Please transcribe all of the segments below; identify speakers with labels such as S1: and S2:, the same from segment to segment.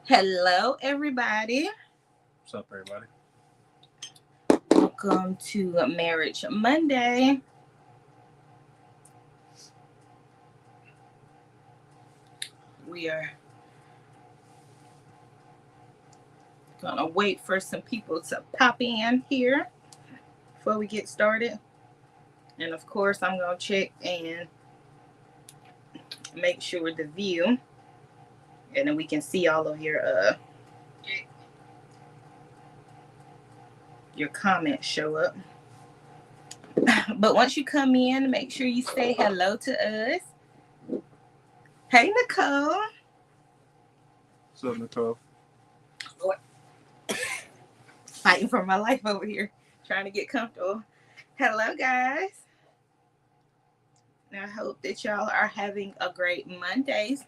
S1: Hello, everybody.
S2: What's up, everybody?
S1: Welcome to Marriage Monday. We are going to wait for some people to pop in here before we get started. And of course, I'm going to check and make sure the view, and then we can see all of your comments show up. But once you come in, make sure you say hello to us. Hey, Nicole.
S2: What's up, Nicole?
S1: Lord, fighting for my life over here, trying to get comfortable. Hello, guys. I hope that y'all are having a great Monday.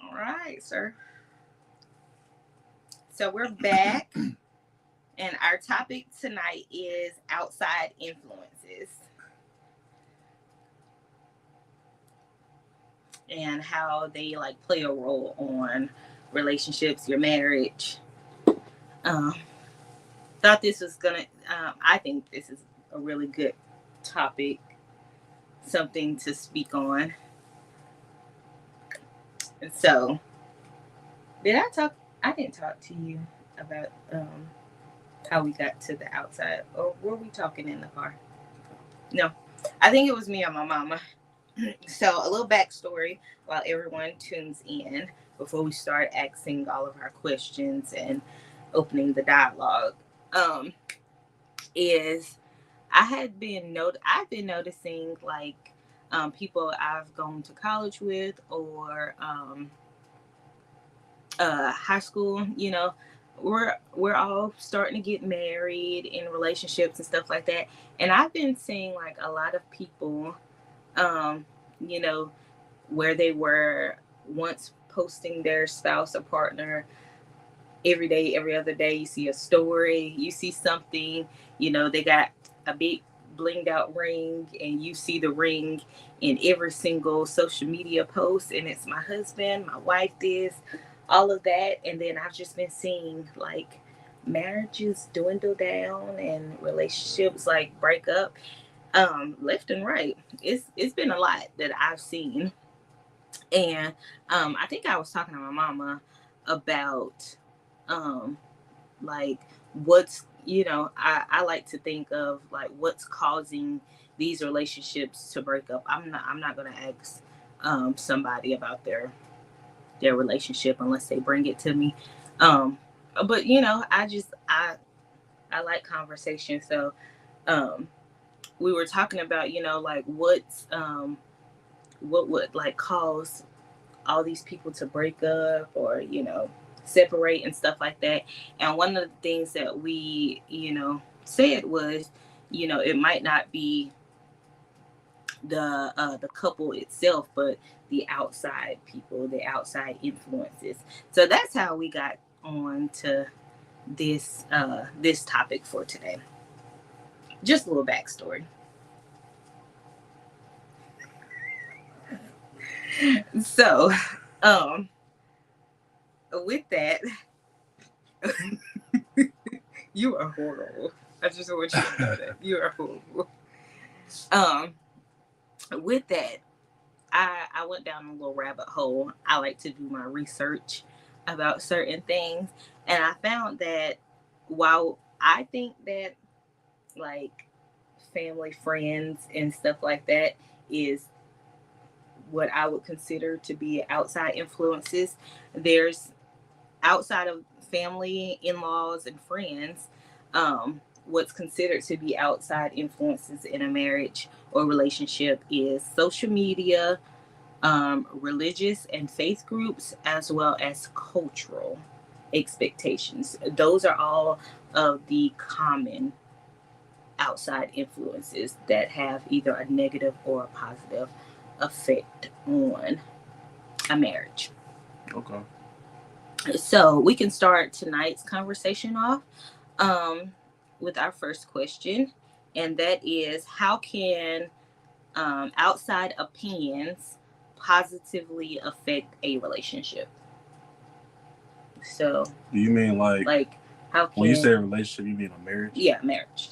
S1: All right, sir. So we're back, and our topic tonight is outside influences and how they play a role on relationships, your marriage. Um, Thought this was gonna. I think this is a really good topic, something to speak on. And so, did I talk? I didn't talk to you about how we got to the outside, or were we talking in the car? No, I think it was me and my mama. So a little backstory while everyone tunes in before we start asking all of our questions and opening the dialogue. Um, is I've been noticing people I've gone to college with or high school, we're all starting to get married in relationships and stuff like that. And I've been seeing like a lot of people, um, you know, where they were once posting their spouse or partner every day, every other day. You see a story, you see something, they got a big blinged out ring, and you see the ring in every single social media post, and it's my husband, my wife, this, all of that. And then I've just been seeing like marriages dwindle down and relationships like break up left and right. It's been a lot that I've seen. And I think I was talking to my mama about um like what's I like to think of like what's causing these relationships to break up. I'm not gonna ask somebody about their relationship unless they bring it to me. um but I like conversation. So um we were talking about like what would like cause all these people to break up or separate and stuff like that. And one of the things that we said was it might not be the couple itself, but the outside people, the outside influences. So that's how we got on to this topic for today. Just a little backstory. So um with that, you are horrible. I just want you to know that you are horrible. Um, with that, I went down a little rabbit hole. I like to do my research about certain things, and I found that while I think that like family, friends, and stuff like that is what I would consider to be outside influences, there's outside of family, in-laws, and friends, what's considered to be outside influences in a marriage or relationship is social media, religious and faith groups, as well as cultural expectations. Those are all of the common outside influences that have either a negative or a positive effect on a marriage.
S2: Okay.
S1: So we can start tonight's conversation off um, with our first question, and that is how can outside opinions positively affect a relationship. So,
S2: Do you mean
S1: like, how
S2: when you
S1: can
S2: say a relationship, you mean a marriage?
S1: yeah, marriage?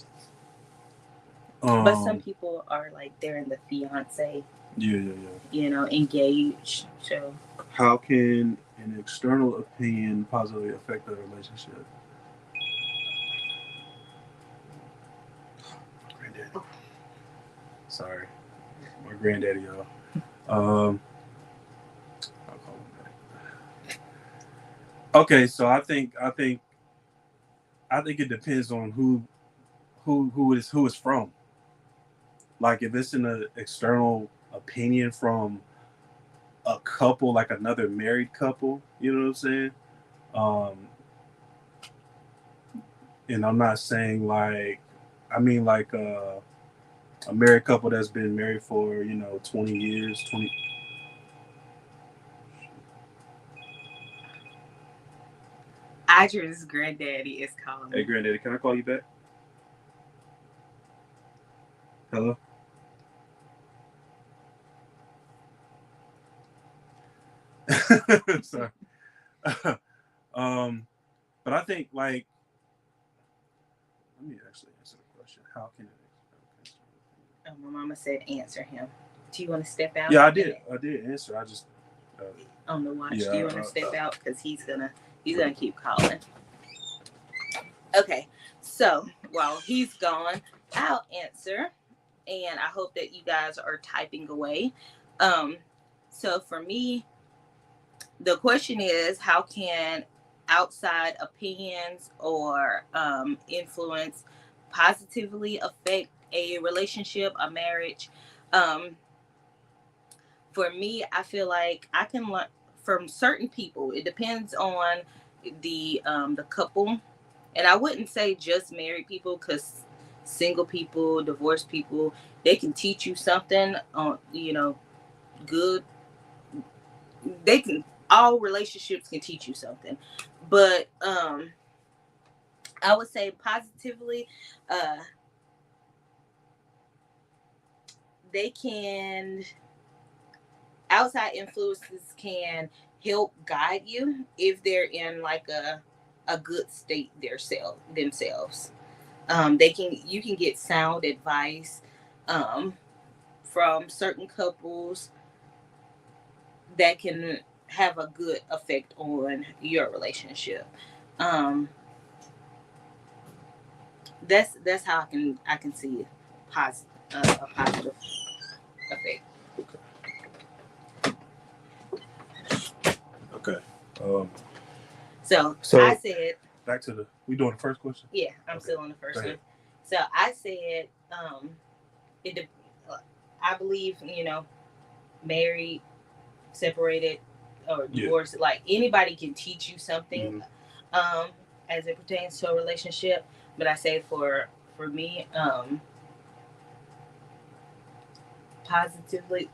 S1: But some people are like they're in the fiance, engaged. So
S2: how can an external opinion positively affect a relationship? My granddaddy. Sorry, my granddaddy, y'all. I'll call him back. Okay, so I think it depends on who it's from. Like if it's an external opinion from a couple, like another married couple, you know what I'm saying? Um, and I'm not saying like, I mean like a married couple that's been married for 20 years, 20.
S1: Idris' granddaddy is calling
S2: Hey,
S1: me.
S2: granddaddy, can I call you back? Hello. Sorry. um, but I think like let me actually answer the question. How can it?
S1: Oh, my mama said answer him. Do you want to step out?
S2: Yeah, I did. I did answer. I just
S1: on the watch.
S2: Yeah,
S1: Do you want to step out because he's gonna keep calling. Okay, so while he's gone, I'll answer, and I hope that you guys are typing away. Um, so for me, the question is, how can outside opinions or influence positively affect a relationship, a marriage? Um, for me, I feel like I can learn from certain people. It depends on the couple, and I wouldn't say just married people because single people, divorced people, they can teach you something on good. They can all relationships can teach you something, but I would say positively, uh, they can outside influences can help guide you if they're in like a good state themselves. You can get sound advice um, from certain couples that can have a good effect on your relationship. Um, that's how I can see it a positive effect.
S2: okay. Um,
S1: So I
S2: so
S1: said,
S2: back to we doing the first question.
S1: yeah, I'm
S2: Okay.
S1: still on the
S2: Go
S1: first
S2: ahead.
S1: one. So I said, it. I believe married, separated, or
S2: Yeah.
S1: divorced. Like anybody can teach you something,
S2: Mm-hmm.
S1: um, as it pertains to a relationship. But I say for me, positively,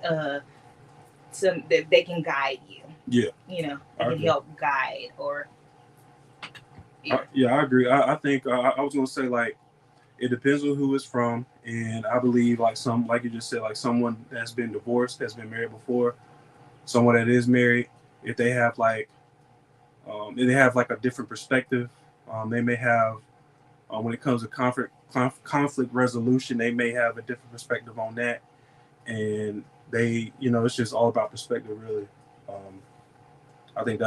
S1: some that they can guide you.
S2: Yeah.
S1: They can help guide or
S2: Yeah, I agree. I think I was gonna say like it depends on who it's from, and I believe like you just said, like someone that's been divorced, that's been married before, someone that is married, if they have like a different perspective, they may have when it comes to conflict resolution, they may have a different perspective on that, and it's just all about perspective, really. Um, I think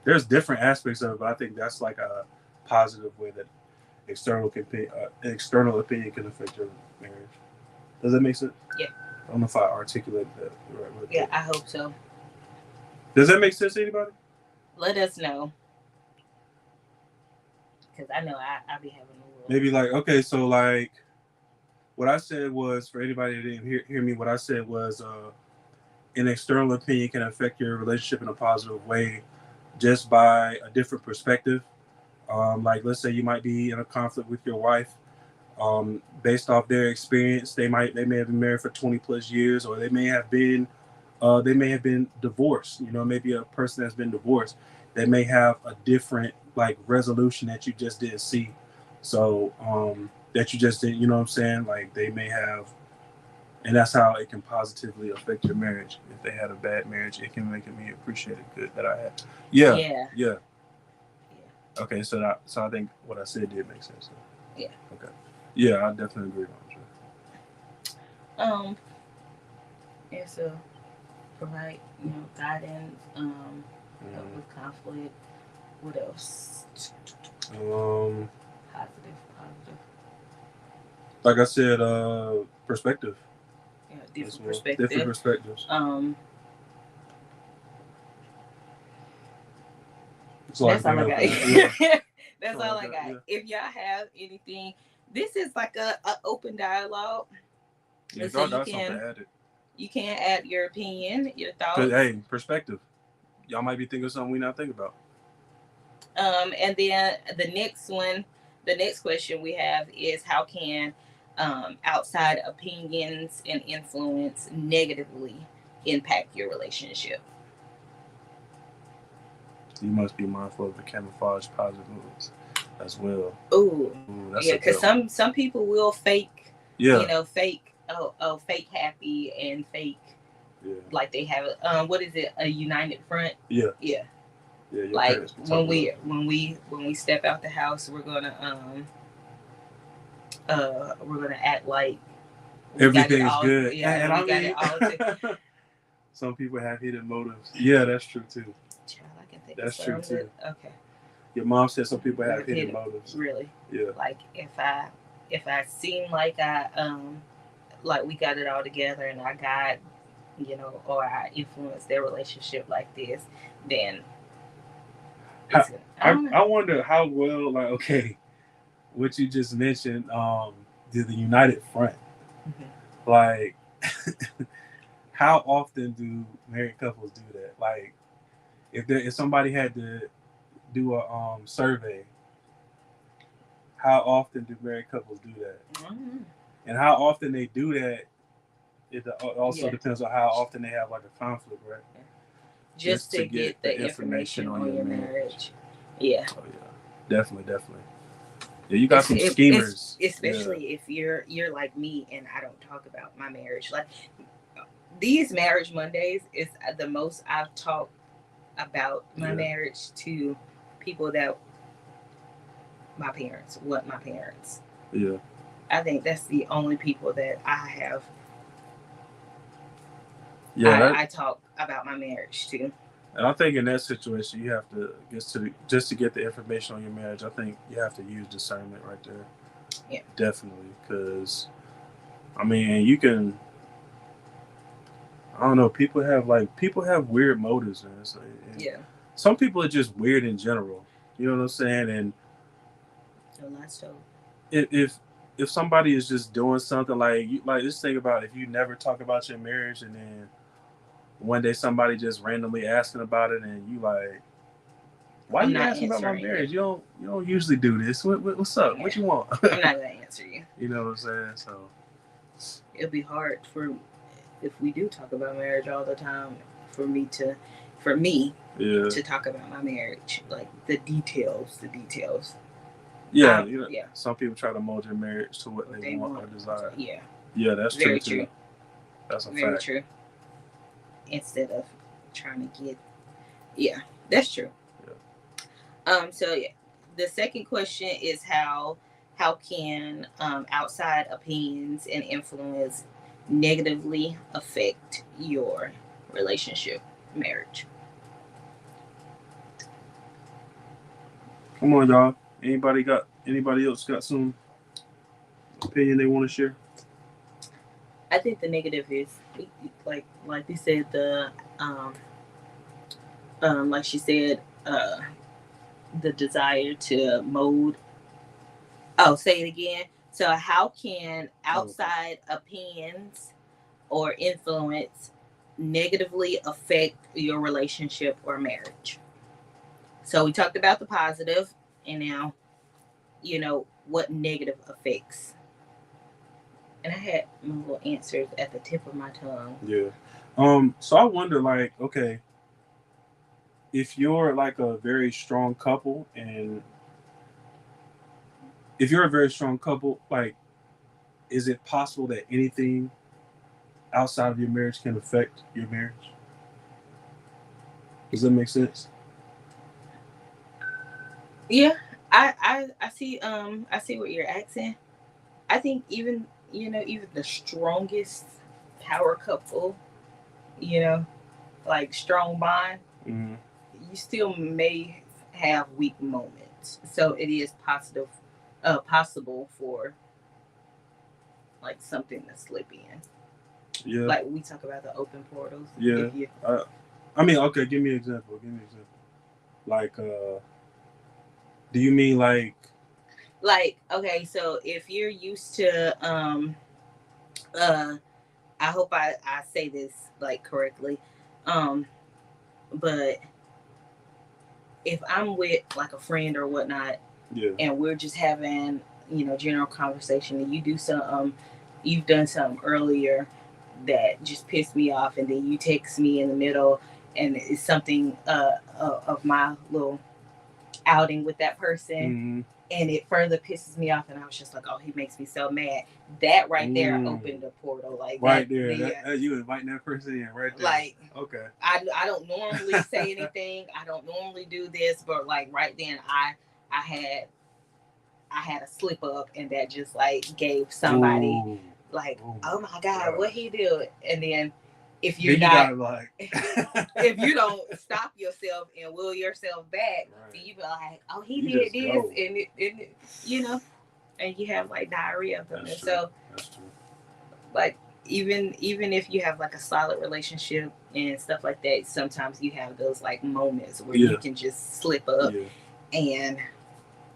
S2: there's different aspects of it, but I think that's like a positive way that external opinion can affect your marriage. Does that make sense?
S1: Yeah.
S2: I don't know if I articulated that right.
S1: Yeah, I hope so.
S2: Does that make sense to anybody?
S1: Let us know, because I know I be having a little.
S2: Maybe like okay, so like what I said was for anybody that didn't hear me. What I said was an external opinion can affect your relationship in a positive way just by a different perspective. Like let's say you might be in a conflict with your wife. Based off their experience, they may have been married for 20 plus years, or they may have been divorced. Maybe a person that's been divorced, they may have a different like resolution that you just didn't see. So that you just didn't, you know what I'm saying? Like they may have, And that's how it can positively affect your marriage. If they had a bad marriage, it can make me appreciate it good that I had. Yeah,
S1: Yeah.
S2: yeah.
S1: Yeah.
S2: Okay, so I think what I said did make sense.
S1: Yeah.
S2: Okay. Yeah, I definitely agree on
S1: Um, and so provide, guidance, help
S2: that.
S1: with conflict. What else?
S2: Um,
S1: Positive.
S2: like I said, perspective
S1: Yeah,
S2: as
S1: different
S2: well. Different
S1: perspective.
S2: perspectives.
S1: Um,
S2: That's all I can
S1: that's all
S2: think
S1: I
S2: of
S1: got.
S2: for now. Yeah.
S1: That's
S2: That's all
S1: all
S2: I
S1: I
S2: got.
S1: got.
S2: Yeah.
S1: If y'all have anything, this is like a open dialogue,
S2: Yeah,
S1: and
S2: if
S1: so
S2: y'all got something, add it.
S1: you can add your opinion, your
S2: Cause
S1: thoughts.
S2: hey, perspective. Y'all might be thinking of something we not thinking about.
S1: And then the next question we have is how can outside opinions and influence negatively impact your relationship?
S2: You must be mindful of the camouflage positives as well.
S1: Ooh,
S2: Ooh, that's
S1: yeah,
S2: a
S1: because
S2: good one.
S1: some people will fake,
S2: Yeah.
S1: fake fake happy and fake
S2: Yeah.
S1: like they have what is it, a united front?
S2: Yeah.
S1: Yeah.
S2: Yeah. Your
S1: Like
S2: parents be talking about that.
S1: when we step out the house, we're gonna act like we got it
S2: Everything's
S1: all.
S2: good,
S1: Yeah,
S2: and
S1: we
S2: I
S1: got it
S2: mean,
S1: all.
S2: some people have hidden motives. Yeah, that's true too.
S1: Child, I can think of
S2: That's true
S1: some
S2: too.
S1: that okay.
S2: Your mom said some people
S1: We
S2: have
S1: have
S2: hidden
S1: hidden
S2: motives.
S1: really.
S2: Yeah.
S1: Like if I seem like I like we got it all together and I got or I influence their relationship like this, then it's I don't know.
S2: I wonder how well, like, okay, what you just mentioned, did the United Front, like, how often do married couples do that? Like, if somebody had to do a survey, how often do married couples do that? And how often they do that, it also depends on how often they have like a conflict, right?
S1: Yeah. Just to get the information on your marriage. Yeah.
S2: Oh yeah, definitely. Yeah, you got some schemers.
S1: Especially if you're like me and I don't talk about my marriage. Like these marriage Mondays is the most I've talked about my marriage to people that my parents, what my parents.
S2: Yeah.
S1: I think that's the only people that I have.
S2: Yeah,
S1: I talk about my marriage to.
S2: And I think in that situation, you have to just to get the information on your marriage. I think you have to use discernment right there.
S1: Yeah,
S2: definitely. Because I mean, you can. I don't know. People have weird motives, man. So,
S1: yeah.
S2: Some people are just weird in general. You know what I'm saying? And
S1: So
S2: if somebody is just doing something like just think about if you never talk about your marriage and then one day somebody just randomly asking about it and you like, why
S1: I'm
S2: you
S1: not
S2: asking about my
S1: answering
S2: marriage? You don't usually do this. What's up?
S1: Yeah.
S2: What you want?
S1: I'm not gonna answer you.
S2: You know what I'm saying? So
S1: it'll be hard for if we do talk about marriage all the time for me to talk about my marriage, like the details.
S2: Yeah, some people try to mold your marriage to what they want or desire. Yeah, that's
S1: very
S2: true.
S1: Too.
S2: That's a
S1: very
S2: fact.
S1: true. Instead of trying to get, yeah, that's true. So yeah, the second question is how can outside opinions and influence negatively affect your relationship, marriage?
S2: Come on, y'all. Anybody else got some opinion they want to share?
S1: I think the negative is like we said um like she said the desire to mold. Oh, say it again. So how can outside opinions or influence negatively affect your relationship or marriage? So we talked about the positive, and now what negative effects. And I had my little answers at the tip of my tongue.
S2: Yeah. So I wonder, like, okay, if you're like a very strong couple, and if you're a very strong couple, like, is it possible that anything outside of your marriage can affect your marriage. Does that make sense?
S1: Yeah, I see what you're asking. I think even even the strongest power couple, you know, like strong bond,
S2: Mm-hmm.
S1: you still may have weak moments. So it is possible for like something to slip in.
S2: Yeah.
S1: Like we talk about the open portals.
S2: Yeah.
S1: If you
S2: I mean, okay. Give me an example. Give me an example. Like, do you mean like?
S1: like okay, so if you're used to uh I hope I say this like correctly. Um but if I'm with like a friend or whatnot
S2: Yeah.
S1: and we're just having, general conversation and you do some you've done something earlier that just pissed me off and then you text me in the middle and it's something of my little outing with that person
S2: Mm-hmm.
S1: and it further pisses me off and I was just like, oh, he makes me so mad. That right there
S2: Mm.
S1: opened the portal like
S2: Right
S1: that.
S2: there.
S1: Yeah.
S2: You inviting that person in right there.
S1: Like
S2: okay.
S1: I don't normally say anything. I don't normally do this, but like right then I had I had a slip up and that just like gave somebody
S2: Ooh.
S1: like,
S2: Oh
S1: oh
S2: my
S1: my God, what he do? And then if you're
S2: then you
S1: not
S2: gotta like
S1: if you don't stop yourself and will yourself back,
S2: right.
S1: then you be like, oh, he
S2: You
S1: did
S2: just
S1: this
S2: go.
S1: and you have like diarrhea from
S2: That's
S1: it.
S2: true.
S1: So
S2: That's true.
S1: like even if you have like a solid relationship and stuff like that, sometimes you have those like moments where
S2: Yeah.
S1: you can just slip up
S2: Yeah.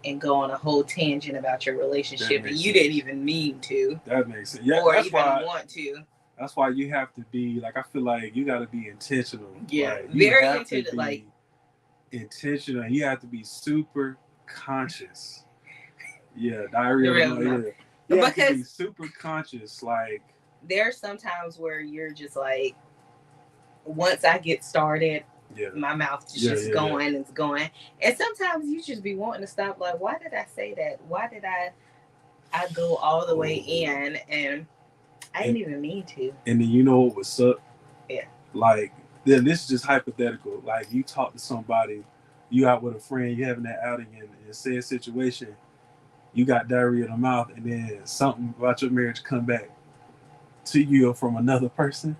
S1: and go on a whole tangent about your relationship and you
S2: sense.
S1: didn't even mean to
S2: That makes sense. Yeah,
S1: or
S2: that's
S1: even
S2: why.
S1: want to.
S2: That's why you have to be like. I feel like you got to be intentional.
S1: Yeah,
S2: Like you
S1: very
S2: have to
S1: intentional.
S2: be
S1: Like
S2: intentional. You have to be super conscious. Yeah, diarrhea.
S1: really
S2: Yeah,
S1: not.
S2: you have to be
S1: Because
S2: super conscious. Like
S1: there's sometimes where you're just like, once I get started,
S2: yeah,
S1: my mouth is just
S2: yeah.
S1: going and going. And sometimes you just be wanting to stop. Like, why did I say that? Why did I go all the way in and I didn't even mean to.
S2: And then you know what would suck?
S1: Yeah.
S2: Like then this is just hypothetical. Like you talk to somebody, you out with a friend, you having that outing in said situation, you got diarrhea in the mouth, and then something about your marriage come back to you from another person.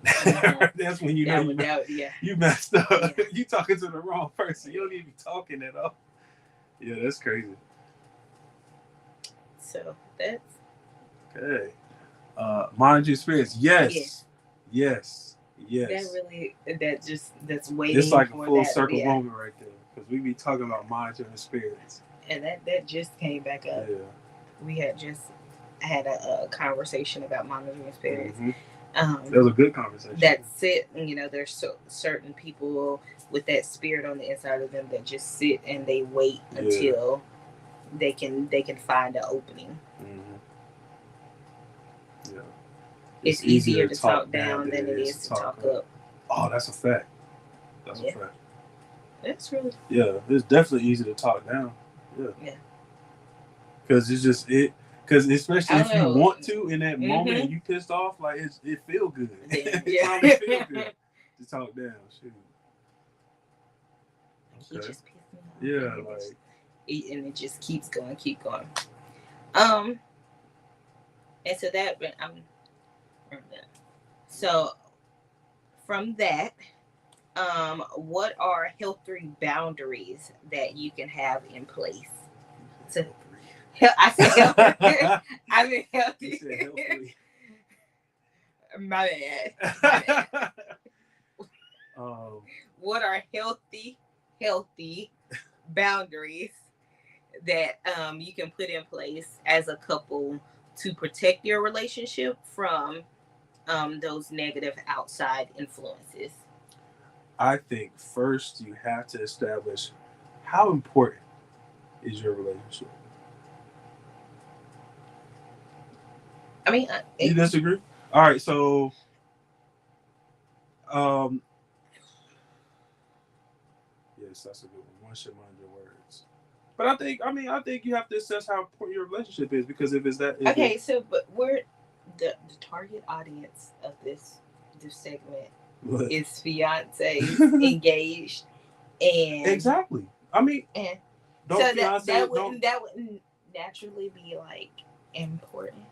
S2: Mm-hmm. That's when you know you messed up. Yeah. You talking to the wrong person. You don't even be talking at all. Yeah, that's crazy.
S1: So that's
S2: okay. Monitoring spirits, yes. Yes. Yes.
S1: That's waiting.
S2: It's like a
S1: for
S2: full
S1: that,
S2: circle moment right there. Because we be talking about monitoring spirits.
S1: And that just came back up. Yeah. We had just had a conversation about monitoring spirits.
S2: Mm-hmm. That was a good conversation.
S1: That's it. There's certain people with that spirit on the inside of them that just sit and they wait until they can find an opening.
S2: Mm-hmm. Yeah.
S1: It's easier to talk down than it is to talk up.
S2: Oh, that's a fact. That's a fact.
S1: That's really.
S2: Yeah, it's definitely easy to talk down. Yeah. Yeah. Because it's just it. Because especially if you want to in that moment and you pissed off, like it feel good. Yeah. It feel good to talk down. Shoot.
S1: He just pissed me off.
S2: Yeah,
S1: and it just keeps going. And so that so from that, what are healthy boundaries that you can have in place? So, I said healthy. I mean healthy. You said healthy. My bad. What are healthy boundaries that you can put in place as a couple to protect your relationship from those negative outside influences?
S2: I think first you have to establish how important is your relationship.
S1: I mean,
S2: you disagree? All right, so yes, that's a good one. One should mind your words. But I think you have to assess how important your relationship is because if it's that.
S1: Okay, so but the target audience of this segment
S2: What?
S1: is fiancés, engaged, and
S2: Exactly. I mean,
S1: and so
S2: don't
S1: that
S2: fiance don't.
S1: that wouldn't naturally be like important,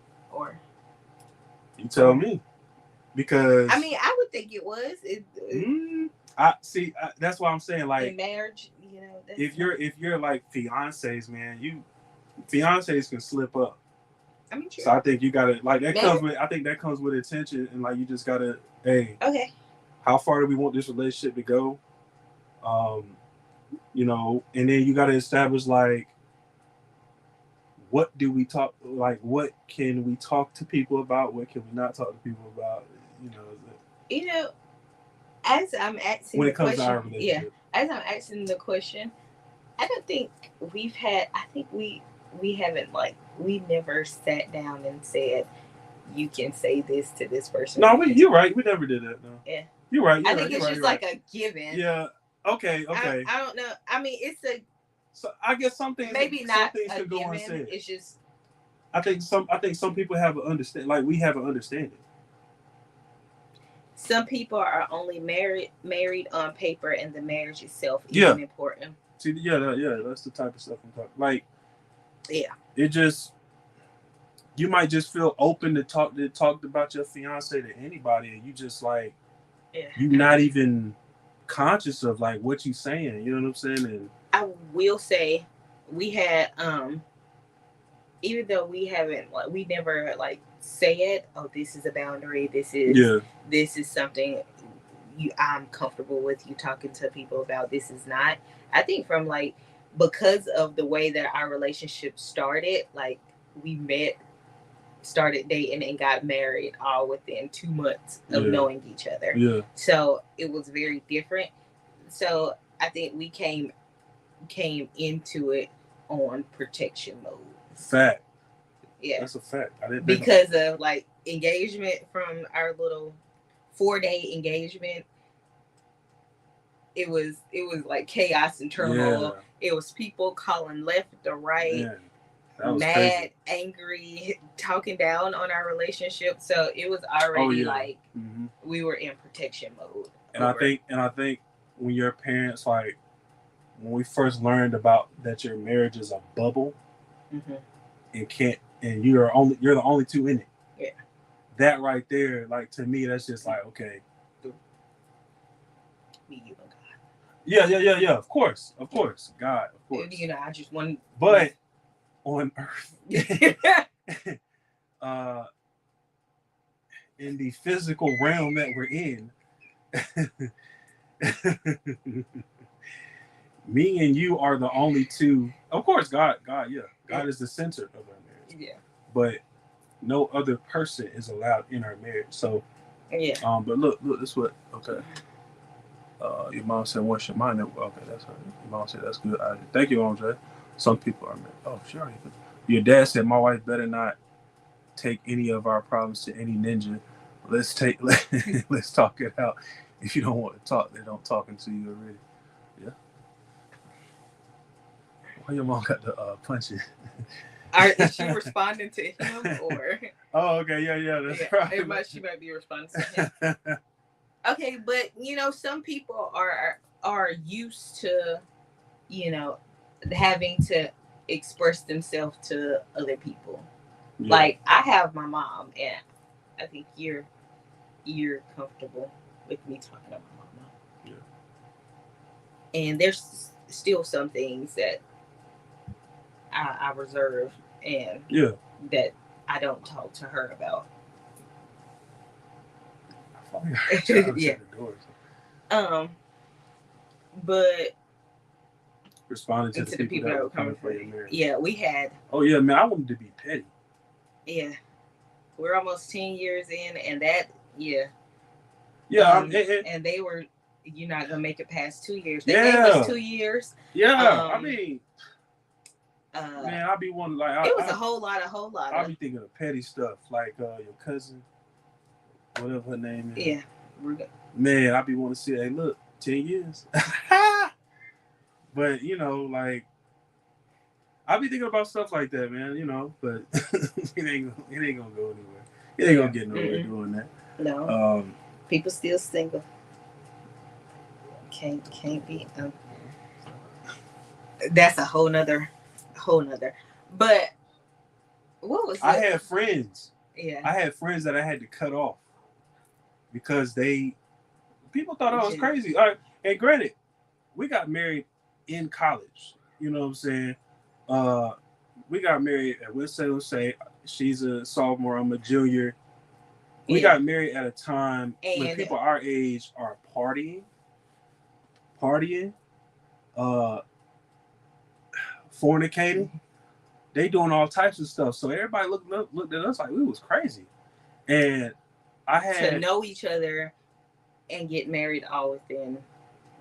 S2: You tell
S1: or
S2: me
S1: I
S2: because
S1: mean I would think it was
S2: mm, I see. That's why I'm saying
S1: in
S2: like
S1: marriage, that's
S2: if
S1: not.
S2: you're like fiancés, man, you fiancés can slip up.
S1: I mean,
S2: So
S1: true.
S2: I think you gotta like that comes
S1: Marriage.
S2: with. I think that comes with attention, and like you just gotta, hey,
S1: Okay.
S2: how far do we want this relationship to go? Um, and then you gotta establish like what do we talk like what can we talk to people about? What can we not talk to people about? You know,
S1: You know, as I'm asking
S2: when
S1: the
S2: it comes to our
S1: question, yeah,
S2: relationship.
S1: as I'm asking the question, I don't think we've had. I think we haven't like we never sat down and said you can say this to this person.
S2: No,
S1: You can,
S2: you're right. We never did that. No,
S1: yeah.
S2: you're right.
S1: I
S2: You're right.
S1: think
S2: You're
S1: it's
S2: right.
S1: just
S2: You're right.
S1: like a given.
S2: Yeah. Okay.
S1: I
S2: Okay.
S1: I don't know. I mean, it's a
S2: So I guess
S1: maybe
S2: some
S1: not
S2: things
S1: a
S2: could go
S1: given.
S2: unsaid.
S1: It's just
S2: I think some people have an understand like we have an understanding.
S1: some people are only married on paper, and the marriage itself
S2: Yeah.
S1: isn't important.
S2: See, yeah, that's the type of stuff I'm talking. Like
S1: Yeah.
S2: it just you might just feel open to talk about your fiance to anybody, and you just like
S1: Yeah.
S2: you not even conscious of like what you saying. You know what I'm saying? And
S1: I will say we had even though we haven't like we never like said, oh, this is a boundary,
S2: yeah,
S1: this is something I'm comfortable with you talking to people about. This is not. I think from like because of the way that our relationship started, like we met, started dating, and got married all within 2 months of
S2: yeah,
S1: knowing each other.
S2: yeah.
S1: So it was very different. So I think we came into it on protection mode.
S2: Fact.
S1: Yeah,
S2: That's a fact. I didn't think.
S1: because of like engagement from our little 4 day engagement. It was like chaos and
S2: Yeah,
S1: turmoil. It was people calling left or right,
S2: man, that was crazy.
S1: mad, angry, talking down on our relationship. So it was
S2: Oh
S1: already
S2: yeah.
S1: like
S2: Mm-hmm.
S1: we were in protection mode.
S2: And I think when your parents like when we first learned about that your marriage is a bubble
S1: mm-hmm.
S2: and can't and you're the only two in it.
S1: Yeah.
S2: That right there, like to me, that's just like okay.
S1: Me, you, and God.
S2: Yeah. Of course, God, of course.
S1: I just want.
S2: But on Earth, uh, in the physical realm that we're in, me and you are the only two. Of course, God, yeah, God is the center of our marriage.
S1: Yeah.
S2: But no other person is allowed in our marriage. So,
S1: yeah.
S2: But look, this is what okay. Your mom said, "What's your mind?" Okay, that's her. Your mom said, "That's good." Thank you, Andre. Some people are married. Oh, sure. Your dad said, "My wife better not take any of our problems to any ninja. Let's talk it out. If you don't want to talk, they don't talking to you already." Yeah. Why your mom got the punching?
S1: Is she responding to him or?
S2: Oh, okay, yeah, that's right.
S1: She might be responding to him. Okay, but some people are used to, having to express themselves to other people. Yeah. Like I have my mom, and I think you're comfortable with me talking about my mom. Yeah. And there's still some things that I reserve and that I don't talk to her about. Yeah. But
S2: responding to the people that were coming for your marriage.
S1: Yeah, we had.
S2: Oh yeah, man, I wanted to be petty.
S1: Yeah, we're almost 10 years in, and that
S2: yeah.
S1: And they were. You're not gonna make it past 2 years. They gave us 2 years.
S2: Yeah, I mean. Man, I be wanting like
S1: it was a whole lot.
S2: I be thinking of petty stuff like your cousin, whatever her name is.
S1: Yeah,
S2: man, I be wanting to say, hey, look, 10 years. But like I be thinking about stuff like that, man. But it ain't gonna go anywhere. You ain't gonna get nowhere doing that.
S1: No. People still single. Can't be. That's a whole nother. But what was
S2: I
S1: it?
S2: had friends.
S1: Yeah.
S2: I had friends that I had to cut off because people thought I was crazy. All right, and granted, we got married in college. You know what I'm saying? Uh, we got married at let's say she's a sophomore, I'm a junior. We got married at a time when people our age are partying, uh, fornicating. They doing all types of stuff. So everybody looked at us like we was crazy. And I had
S1: to know each other and get married all within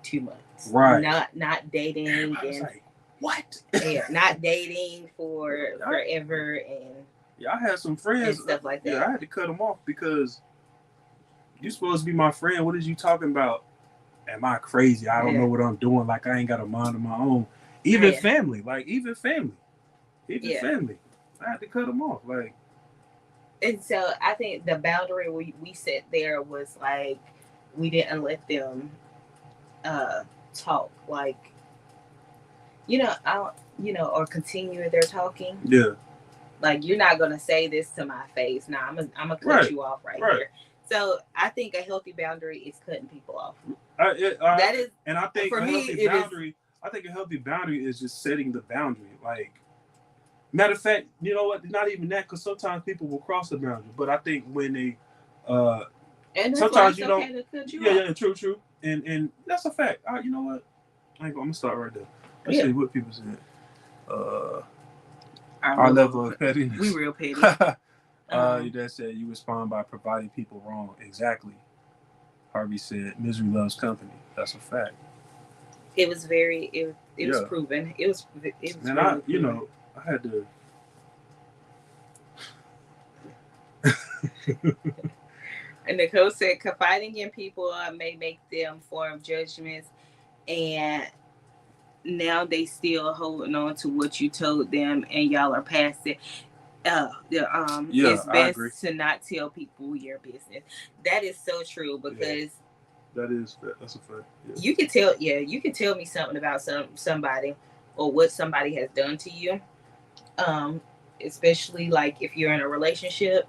S1: 2 months.
S2: Right.
S1: Not dating and
S2: like, what?
S1: Yeah, not dating for forever and
S2: I had some friends
S1: and stuff like that.
S2: Yeah, I had to cut them off because you're supposed to be my friend. What is you talking about? Am I crazy? I don't know what I'm doing. Like I ain't got a mind of my own. Even family. Even family. I had to cut them off. Like,
S1: and so I think the boundary we set there was like we didn't let them talk like or continue their talking.
S2: Yeah.
S1: Like you're not gonna say this to my face. Nah, I'm gonna cut you off right here. So I think a healthy boundary is cutting people off. That is,
S2: and I think
S1: for
S2: a
S1: me,
S2: healthy boundary. I think a healthy boundary is just setting the boundary. Like, matter of fact, you know what? Not even that, because sometimes people will cross the boundary. But I think when they,
S1: and
S2: sometimes you don't.
S1: To cut you
S2: off. True, and that's a fact. You know what? I'm gonna start right there. Let's see what people said. Our level of pettiness.
S1: We real petty.
S2: Your dad said you respond by providing people wrong. Exactly. Harvey said misery loves company. That's a fact.
S1: It was very. It was proven. It was.
S2: And really I had to.
S1: And Nicole said confiding in people may make them form judgments, and now they still holding on to what you told them, and y'all are past it. It's best to not tell people your business. That is so true because
S2: that's a fact.
S1: Yeah. You can tell me something about somebody or what somebody has done to you. Especially like if you're in a relationship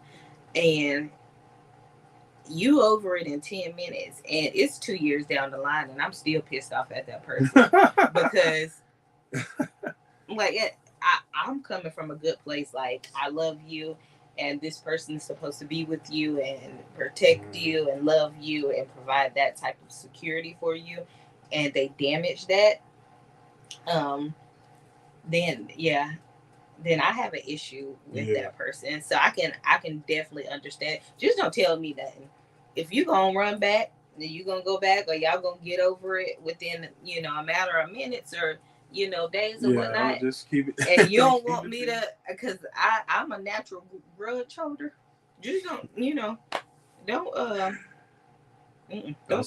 S1: and you over it in 10 minutes and it's 2 years down the line and I'm still pissed off at that person because like I'm coming from a good place. Like I love you and this person is supposed to be with you and protect you and love you and provide that type of security for you, and they damage that, then I have an issue with that person. So I can definitely understand. Just don't tell me nothing. If you gonna run back, then you gonna go back, or y'all gonna get over it within a matter of minutes or days or whatnot.
S2: Just keep it.
S1: And you don't want me to, because I'm a natural grudge holder. Just don't don't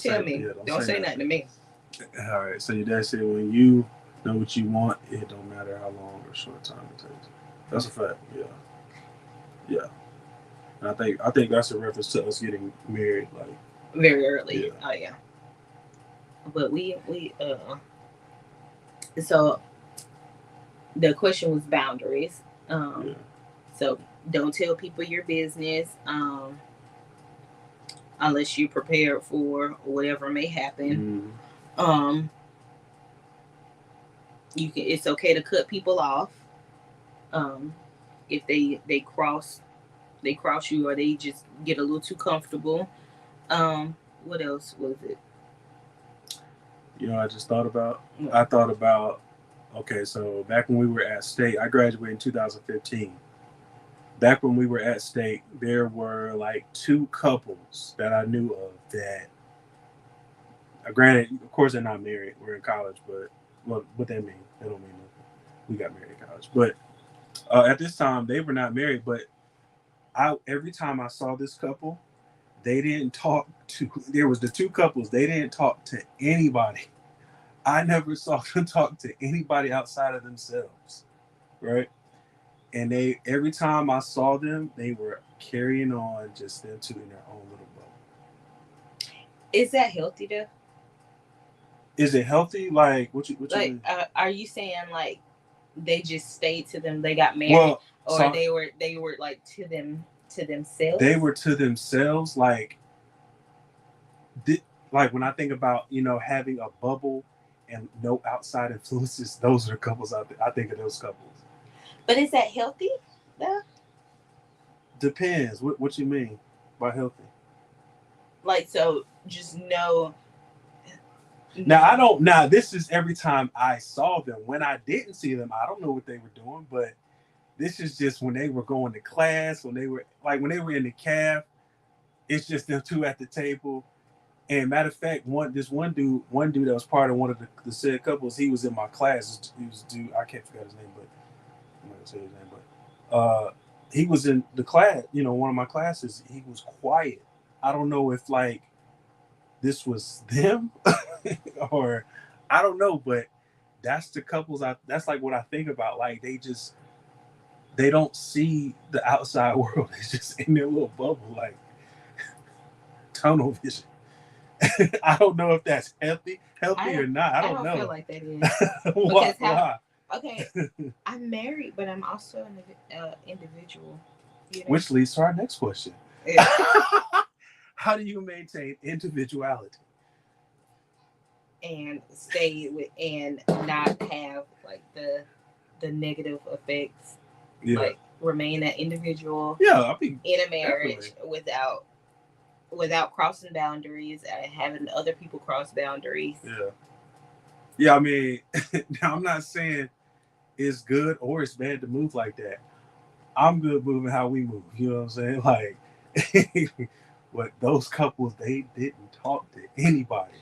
S1: tell me. Don't say nothing to me.
S2: All right. So your dad said when you know what you want, it don't matter how long or short time it takes. That's a fact. Yeah. And I think that's a reference to us getting married like
S1: very early. Yeah. Oh yeah. But we so the question was boundaries. So don't tell people your business unless you're prepared for whatever may happen. It's okay to cut people off if they cross you or they just get a little too comfortable. What else was it?
S2: I just thought about. I thought about. Okay, so back when we were at State, I graduated in 2015. Back when we were at State, there were like 2 couples that I knew of that. Granted, of course, they're not married. We're in college, but what that mean? That don't mean nothing. We got married in college, but at this time they were not married. But every time I saw this couple, they didn't talk to. There was the 2 couples. They didn't talk to anybody. I never saw them talk to anybody outside of themselves, right? And they every time I saw them, they were carrying on just them two in their own little bubble.
S1: Is that healthy though?
S2: Is it healthy? Like what you
S1: Like,
S2: mean?
S1: are you saying like they just stayed to them? They got married,
S2: Well,
S1: or
S2: so
S1: they were like to themselves?
S2: they were to themselves. Did, like when I think about having a bubble and no outside influences, those are the couples I think of those couples.
S1: But is that healthy though?
S2: Depends. What you mean by healthy?
S1: Like, so just no.
S2: Now I don't. Now this is every time I saw them. When I didn't see them, I don't know what they were doing. But this is just when they were going to class, when they were in the cab. It's just them two at the table. And matter of fact, one dude that was part of one of the said couples, he was in my class. He was dude. I can't forget his name, but I'm not gonna say his name. But he was in the class. One of my classes. He was quiet. I don't know if like this was them or I don't know, but that's the couples that's like what I think about. Like they don't see the outside world. It's just in their little bubble, like tunnel vision. I don't know if that's healthy or not. I
S1: I
S2: don't
S1: don't feel
S2: know.
S1: like that is
S2: why?
S1: because how?
S2: Why?
S1: Okay, I'm married, but I'm also an individual. You know.
S2: Which leads to our next question.
S1: Yeah.
S2: How do you maintain individuality?
S1: And stay with and not have like the negative effects,
S2: Yeah.
S1: like remain an individual
S2: Yeah, I mean,
S1: in a marriage
S2: definitely.
S1: without crossing boundaries and having other people cross boundaries.
S2: Yeah. Yeah, I mean, now I'm not saying it's good or it's bad to move like that. I'm good moving how we move. You know what I'm saying? Like, but those couples, they didn't talk to anybody.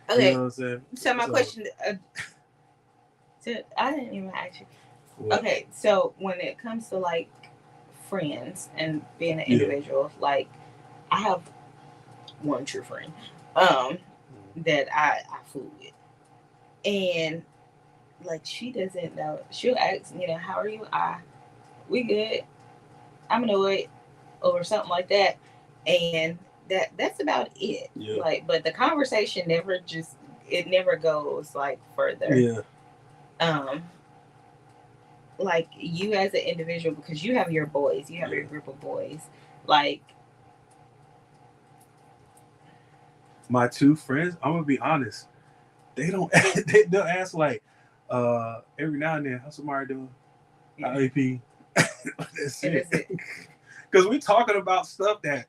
S2: You know
S1: Okay,
S2: what I'm saying?
S1: so my
S2: So,
S1: question, I didn't even ask you.
S2: what?
S1: Okay, so when it comes to like friends and being an
S2: Yeah.
S1: individual, like I have one true friend, um, that I fool with, and like she doesn't know. She'll ask, how are you? We good. I'm annoyed or something like that, and that's about it.
S2: Yeah.
S1: Like, but the conversation never goes like further.
S2: Yeah.
S1: Um, like you as an individual, because you have your boys, you have
S2: Yeah.
S1: your group of boys. Like,
S2: My two friends, I'm gonna be honest. They don't. They'll ask like, every now and then, how's Samara doing?
S1: yeah,
S2: AP. That's
S1: and
S2: it.
S1: is it?
S2: Because we talking about stuff that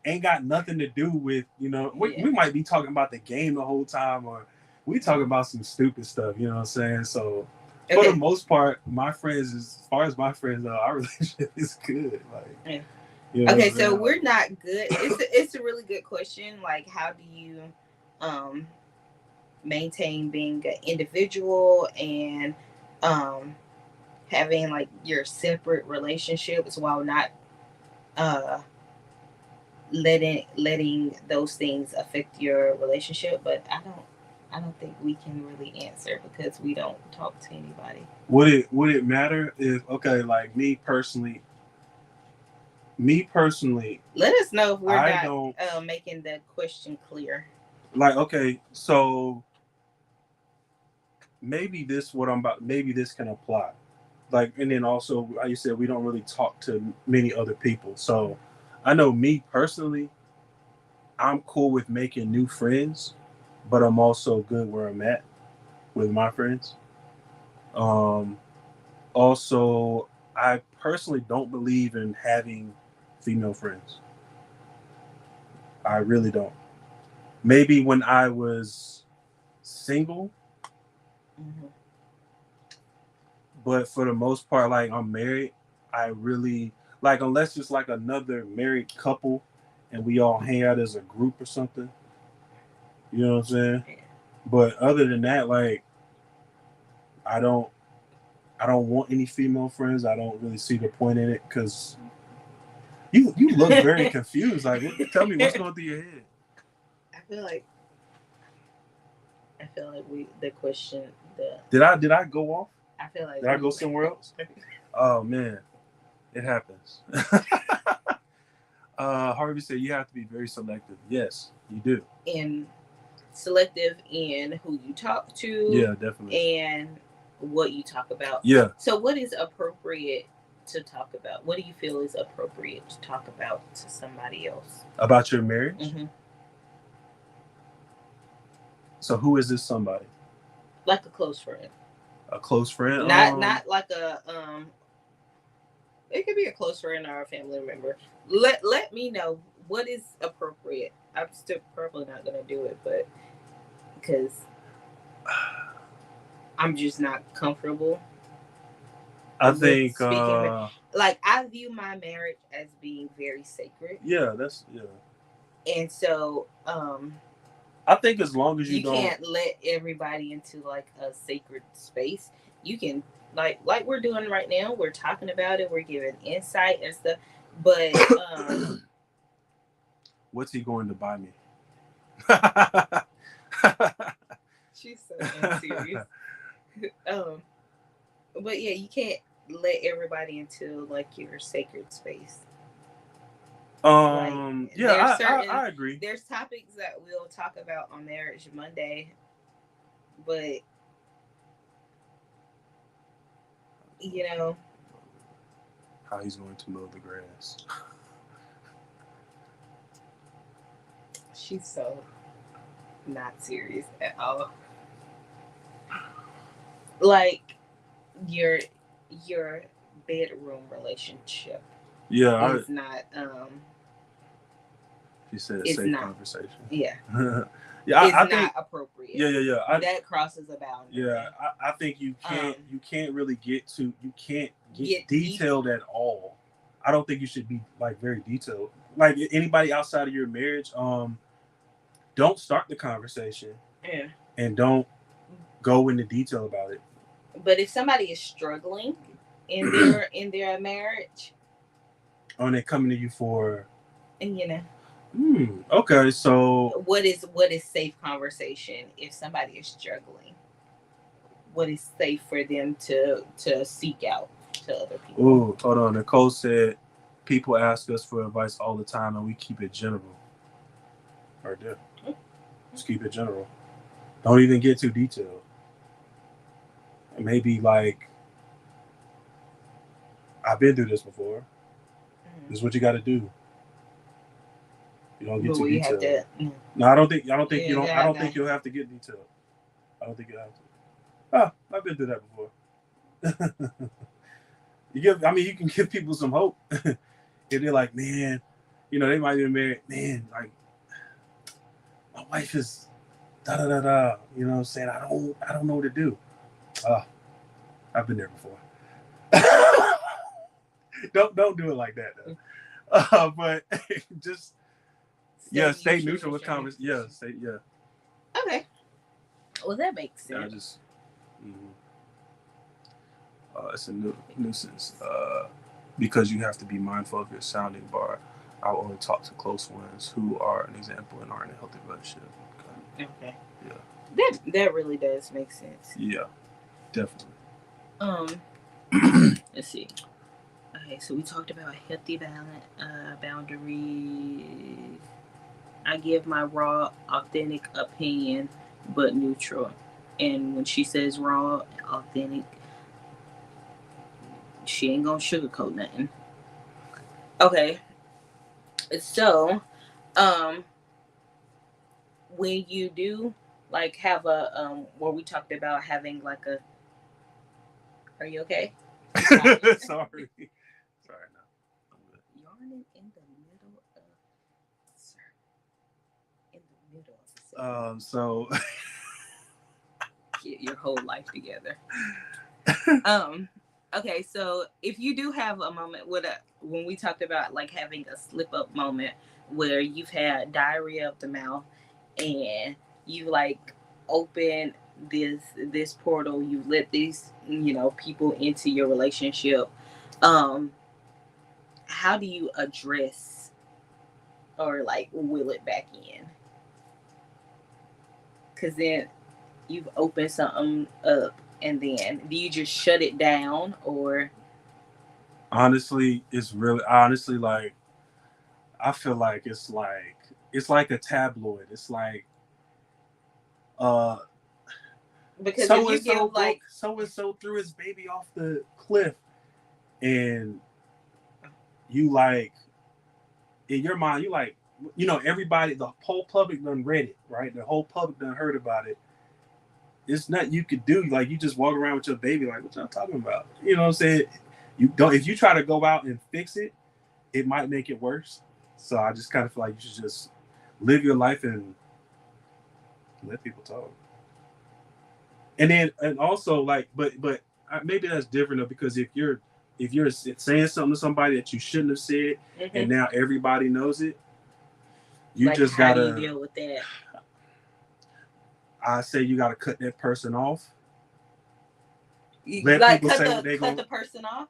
S2: ain't got nothing to do with
S1: Yeah.
S2: we might be talking about the game the whole time, or we talking about some stupid stuff. You know what I'm saying? So for the
S1: Okay.
S2: most part, my friends, as far as my friends know, our relationship is good. Like,
S1: Yeah.
S2: you know what
S1: Okay,
S2: I'm
S1: so
S2: saying?
S1: we're
S2: Like,
S1: not good. It's a really good question. Like, how do you um maintain being an individual and um having like your separate relationships while not uh letting those things affect your relationship? But I don't think we can really answer because we don't talk to anybody.
S2: would it matter if like me personally,
S1: Let us know if we're
S2: I
S1: not
S2: don't
S1: making the question clear.
S2: like. Okay, so maybe this can apply. Like, and then also, like you said, we don't really talk to many other people. So I know me personally, I'm cool with making new friends, but I'm also good where I'm at with my friends. Um, Also, I personally don't believe in having female friends. I really don't. Maybe when I was single,
S1: Mm-hmm.
S2: but for the most part, like I'm married, I really like unless it's like another married couple and we all hang out as a group or something. You know what I'm saying?
S1: Yeah.
S2: But other than that, like I don't I don't want any female friends. I don't really see the point in it because you look very confused. Like, tell me what's going through your head.
S1: I feel like we the question the
S2: Did I go off?
S1: I feel like
S2: Did I go
S1: we
S2: somewhere else? Oh man, it happens. Harvey said you have to be very selective. Yes, you do.
S1: And selective in who you talk to
S2: Yeah, definitely.
S1: and what you talk about.
S2: Yeah.
S1: So, what is appropriate to talk about? What do you feel is appropriate to talk about to somebody else?
S2: About your marriage.
S1: Mm-hmm.
S2: So who is this somebody?
S1: Like a close friend,
S2: A close friend.
S1: not like a It could be a close friend or a family member. Let me know what is appropriate. I'm still probably not gonna do it, but because I'm just not comfortable
S2: I
S1: with
S2: think.
S1: speaking. Like I view my marriage as being very sacred,
S2: Yeah, that's yeah.
S1: and so
S2: I think as long as you
S1: you
S2: don't.
S1: can't let everybody into like a sacred space. You can like we're doing right now. We're talking about it. We're giving insight and stuff, but
S2: What's he going to buy me?
S1: she's so unserious. um, but yeah, you can't let everybody into like your sacred space. Like
S2: Yeah, I agree.
S1: there's topics that we'll talk about on Marriage Monday, but you know,
S2: How he's going to mow the grass.
S1: she's so not serious at all. Like your your bedroom relationship
S2: Yeah,
S1: is not
S2: she said
S1: it's
S2: safe
S1: not
S2: conversation.
S1: yeah
S2: Yeah,
S1: it's
S2: I
S1: not
S2: think.
S1: appropriate.
S2: Yeah.
S1: That crosses a boundary.
S2: Yeah, I think you can't really you can't get
S1: Get deep.
S2: detailed at all. I don't think you should be like very detailed. Like anybody outside of your marriage, don't start the conversation
S1: Yeah.
S2: and don't go into detail about it.
S1: But if somebody is struggling in their marriage,
S2: And they coming to you for,
S1: and you know,
S2: okay, so
S1: what is safe conversation if somebody is struggling? What is safe for them to seek out to other people?
S2: ooh, hold on. Nicole said people ask us for advice all the time and we keep it general. Right there. Just keep it general. Don't even get too detailed. And maybe like I've been through this before. This is what you got to do. You don't get
S1: But
S2: too
S1: we have
S2: detailed.
S1: to.
S2: No, I don't think you don't. I
S1: Yeah,
S2: don't think you'll have to get detailed. I don't think you'll have to. Ah, I've been through that before. You give. I mean, you can give people some hope. If they're like, man, they might be married. Man, like my wife is da da da da. You know what I'm saying? I don't know what to do. Ah, I've been there before. Don't do it like that though. But just stay neutral with comments. Yeah, stay yeah.
S1: Okay. Well, that makes sense.
S2: Yeah, I just. Mm-hmm. It's a nuisance because you have to be mindful of your sounding bar. I will only talk to close ones who are an example and are in a healthy relationship.
S1: Okay.
S2: Yeah.
S1: That really does make sense.
S2: Yeah, definitely.
S1: Let's see. Okay, so we talked about healthy boundaries. I give my raw, authentic opinion, but neutral. And when she says raw, authentic, she ain't gonna sugarcoat nothing. Okay, so um, when you do like have a where we talked about having like a, are you okay?
S2: Sorry. Sorry, no. I'm good.
S1: Yarning in the middle of, sir, in the middle of the
S2: So
S1: get your whole life together. Okay, so if you do have a moment with a, when we talked about like having a slip up moment where you've had diarrhea of the mouth and you like open this portal, you let these people into your relationship, um how do you address or like will it back in? Because then you've opened something up, and then do you just shut it down, or
S2: Honestly, it's really honestly like I feel like it's like a tabloid. It's like uh
S1: Because if you give like,
S2: so and so threw his baby off the cliff, and you like in your mind you like everybody, the whole public done read it, right? The whole public done heard about it. It's nothing you could do. Like you just walk around with your baby, like what y'all talking about? You know what I'm saying? You don't. If you try to go out and fix it, it might make it worse. So I just kind of feel like you should just live your life and let people talk. And then and also like, but maybe that's different though, because if you're saying something to somebody that you shouldn't have said, and now everybody knows it, you
S1: like,
S2: just
S1: how do you
S2: gotta.
S1: deal with that?
S2: I say you gotta cut that person off.
S1: You,
S2: Let
S1: like,
S2: people say what they
S1: cut
S2: gonna,
S1: the person off,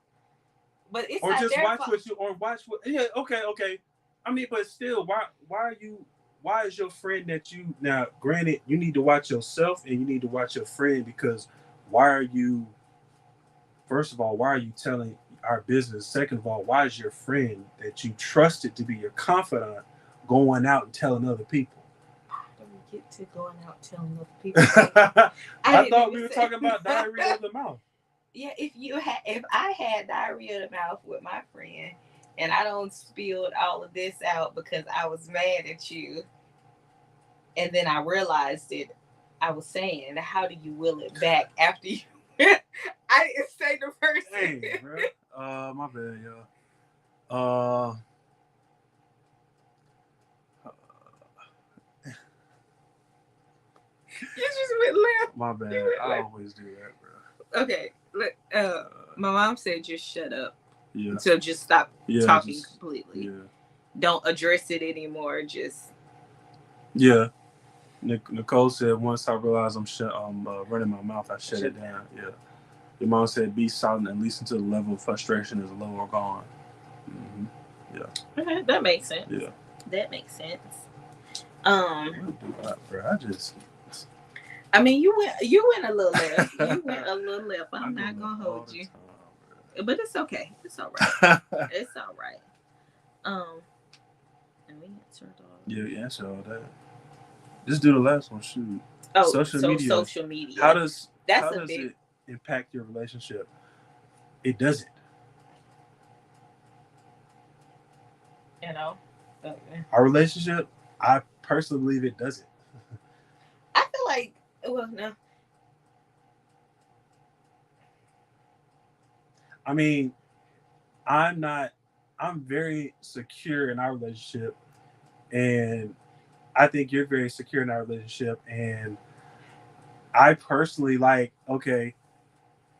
S1: but it's
S2: or
S1: not
S2: just
S1: their
S2: watch
S1: fault.
S2: what you or watch what. Yeah, okay. I mean, but still, why are you? Why is your friend that you now? Granted, you need to watch yourself and you need to watch your friend, because why are you? First of all, why are you telling our business? Second of all, why is your friend that you trusted to be your confidant going out and telling other people?
S1: How do we get to going out telling other people things? I
S2: I
S1: didn't
S2: thought we
S1: even
S2: were
S1: say.
S2: talking about diarrhea of the mouth.
S1: Yeah, if I had diarrhea of the mouth with my friend, and I don't spilled all of this out because I was mad at you, and then I realized it, I was saying, how do you will it back after you? I didn't say the person.
S2: Dang, bro. My bad, y'all.
S1: You just went left.
S2: My bad.
S1: You went
S2: I
S1: left.
S2: always do that, bro.
S1: Okay. My mom said just shut up.
S2: Yeah.
S1: So just stop talking
S2: Just,
S1: completely.
S2: yeah.
S1: Don't address it anymore. Just
S2: Yeah. Nicole said once I realized I'm running my mouth, I shut it down. Yeah. Your mom said be silent at least until the level of frustration is low or gone. Mm-hmm. Yeah.
S1: okay, that makes sense.
S2: Yeah.
S1: That makes sense.
S2: Bro, I just.
S1: I mean, you went a little left. You went a little left. I'm not gonna hold you, but it's okay. It's all right. It's all right. And we answered all.
S2: Yeah, you answered all that. Just do the last one. Shoot.
S1: Oh,
S2: Social
S1: so
S2: media.
S1: social media.
S2: How does
S1: That's
S2: how
S1: a
S2: does
S1: big.
S2: it impact your relationship? It doesn't.
S1: You know. Okay.
S2: Our relationship, I personally believe it doesn't.
S1: I feel like, well, no.
S2: I mean, I'm not. I'm very secure in our relationship, and I think you're very secure in our relationship. And I personally like. Okay,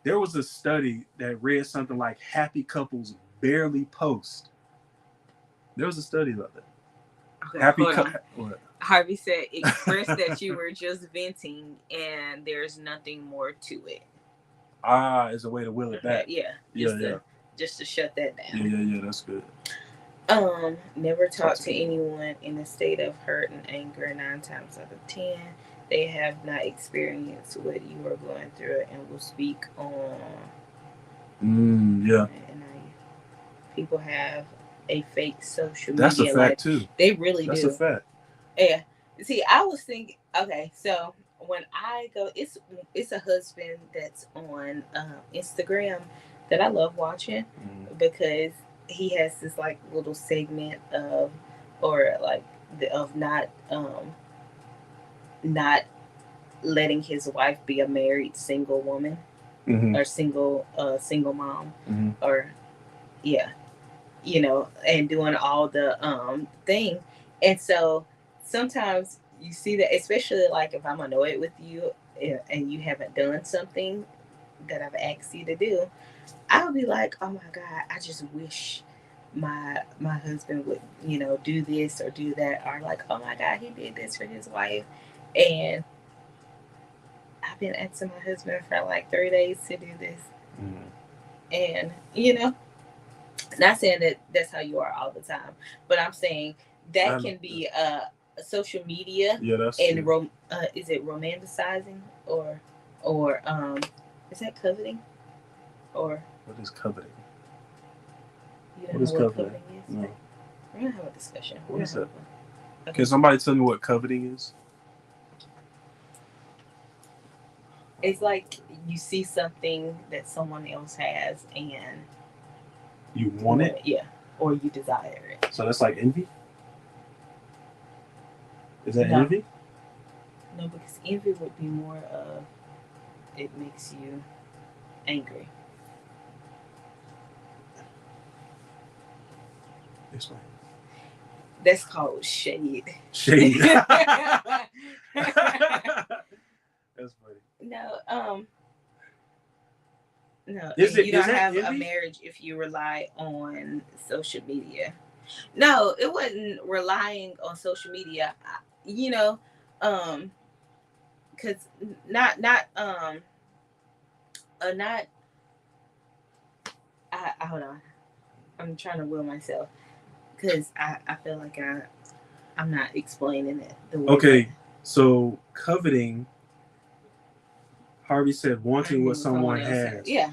S2: there was a study that read something like happy couples barely post. There was a study about that.
S1: Okay,
S2: Happy
S1: hold on.
S2: what?
S1: Harvey said, express that you were just venting and there's nothing more to it.
S2: Is a way to will it back.
S1: Yeah. Just to shut that down.
S2: Yeah. That's good.
S1: Never talk to anyone in a state of hurt and anger. 9 times out of 10, they have not experienced what you are going through and will speak on.
S2: Yeah.
S1: And people have a fake social media.
S2: That's a fact
S1: life.
S2: too.
S1: They really
S2: That's
S1: do.
S2: That's a fact.
S1: Yeah. See, I was thinking. Okay, so when I go, it's a husband that's on Instagram that I love watching because he has this like little segment of, or like of not letting his wife be a married single woman or single mom or yeah, and doing all the thing. And so sometimes you see that, especially like if I'm annoyed with you and you haven't done something that I've asked you to do, I'll be like, oh my God, I just wish my husband would, do this or do that, or like, oh my God, he did this for his wife. And I've been asking my husband for like 3 days to do this. And not saying that that's how you are all the time, but I'm saying that can be social media.
S2: Yeah, that's
S1: and is it romanticizing or is that coveting or
S2: what is coveting?
S1: You
S2: What
S1: don't
S2: is
S1: know what
S2: coveting?
S1: coveting is?
S2: No.
S1: We're gonna have a discussion.
S2: What is that?
S1: Okay.
S2: Can somebody tell me what coveting is?
S1: It's like you see something that someone else has and
S2: you want it?
S1: Yeah. Or you desire it.
S2: So that's like envy? Is that
S1: No.
S2: envy?
S1: No, because envy would be more of it makes you angry.
S2: Explain.
S1: That's called shade.
S2: Shade. That's funny.
S1: No,
S2: is it,
S1: you don't have
S2: envy?
S1: A marriage if you rely on social media. No, it wasn't relying on social media. You know, because not. I hold on. I'm trying to will myself because I feel like I'm not explaining it the way.
S2: Okay, so coveting. Harvey said wanting what someone has.
S1: Yeah.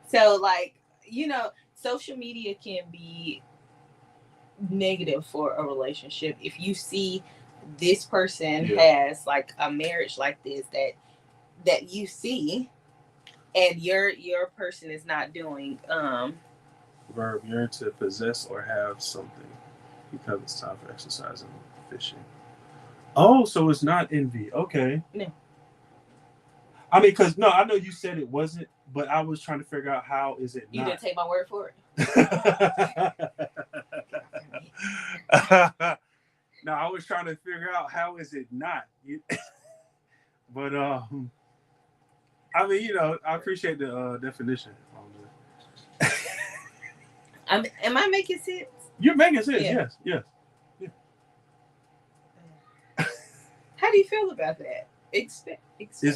S1: So like social media can be negative for a relationship if you see this person has like a marriage like this that you see and your person is not doing
S2: verb yearn to possess or have something because it's time for exercise and fishing. Oh, so it's not envy. Okay.
S1: No.
S2: I mean, because no, I know you said it wasn't, but I was trying to figure out how is it
S1: you
S2: not.
S1: didn't take my word for it.
S2: No, I was trying to figure out how is it not. But I mean, I appreciate the definition.
S1: Am I making sense?
S2: You're making sense. Yes.
S1: How do you feel about that?
S2: Is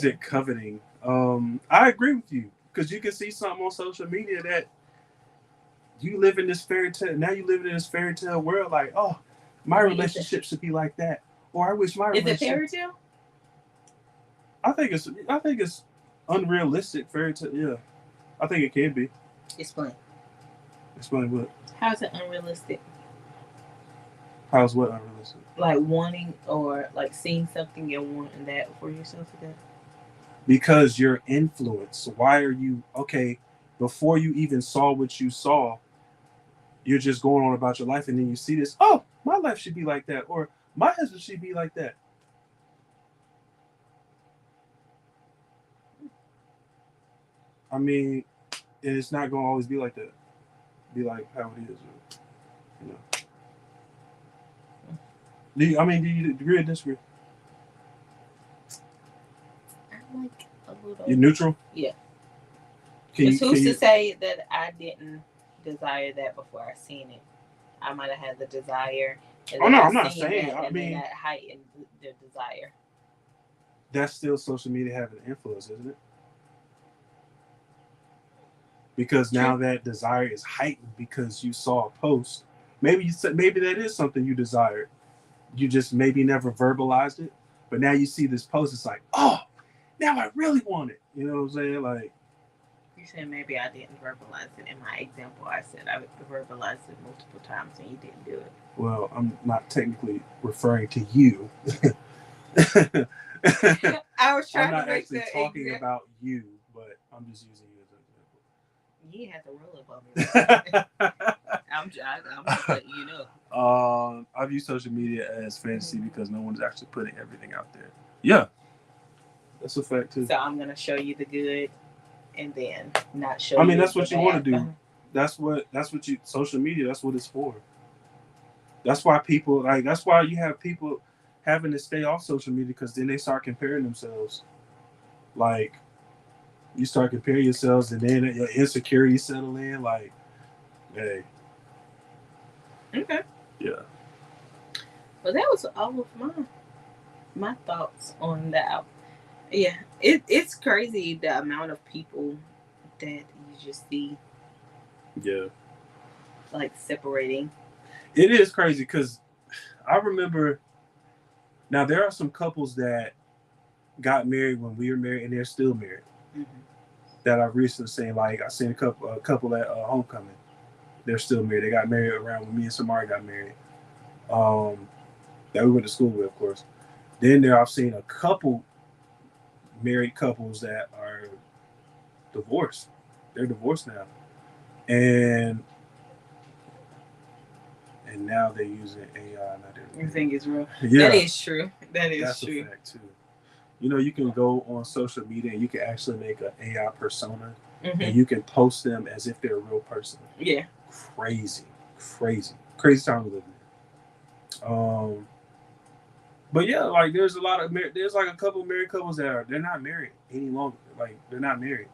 S2: it coveting? I agree with you because you can see something on social media that you live in this fairy tale. Now you live in this fairy tale world. Like, oh, my relationship should be like that, or I wish my relationship.
S1: Is it fairy tale?
S2: I think it's unrealistic fairy tale. Yeah, I think it can be.
S1: Explain.
S2: Explain what?
S1: How's it unrealistic?
S2: How's what unrealistic?
S1: Like wanting or like seeing something and wanting that for yourself again?
S2: Because you're influenced. Why are you okay? Before you even saw what you saw, you're just going on about your life, and then you see this. Oh, my life should be like that, or my husband should be like that. I mean, and it's not going to always be like that. Be like how it is, Do you agree or disagree?
S1: I'm like a little.
S2: You're neutral.
S1: Yeah. Who's to say that I didn't desire that before I seen it? I might have had the desire.
S2: Oh no, I'm not saying. I mean,
S1: that heightened the desire.
S2: That's still social media having an influence, isn't it? Because now that desire is heightened because you saw a post. Maybe that is something you desired. You just maybe never verbalized it, but now you see this post. It's like, oh, now I really want it. You know what I'm saying? Like,
S1: you said maybe I didn't verbalize it. In my example, I said I verbalized it multiple times and you didn't do it.
S2: Well, I'm not technically referring to you.
S1: I was trying
S2: I'm not
S1: to make
S2: actually talking about you, but I'm just using you as an example.
S1: You have to roll up on me. I'm just letting you know.
S2: I've used social media as fantasy because no one's actually putting everything out there. Yeah, that's a fact too.
S1: So I'm gonna show you the good, and then not show.
S2: I mean, that's what you want to do. That's what you social media. That's what it's for. That's why people That's why you have people having to stay off social media because then they start comparing themselves. Like, you start comparing yourselves, and then your insecurity settle in. Like, hey.
S1: Okay.
S2: Yeah.
S1: Well, that was all of my thoughts on that. Yeah, it's crazy the amount of people that you just see.
S2: Yeah.
S1: Like separating.
S2: It is crazy because I remember. Now there are some couples that got married when we were married, and they're still married. Mm-hmm. That I've recently seen. Like I seen a couple at homecoming. they're still married. They got married around when me and Samari got married. Um, that we went to school with, of course. Then there, I've seen a couple married couples that are divorced. They're divorced now, and now they're using AI.
S1: You think it's real?
S2: Yeah,
S1: that is true. That is
S2: that's
S1: true.
S2: a fact too. You know, you can go on social media and you can actually make an AI persona, and you can post them as if they're a real person.
S1: Yeah.
S2: Crazy, crazy time we live in. But yeah, like there's a lot of there's like a couple of married couples that they're not married any longer. Like they're not married,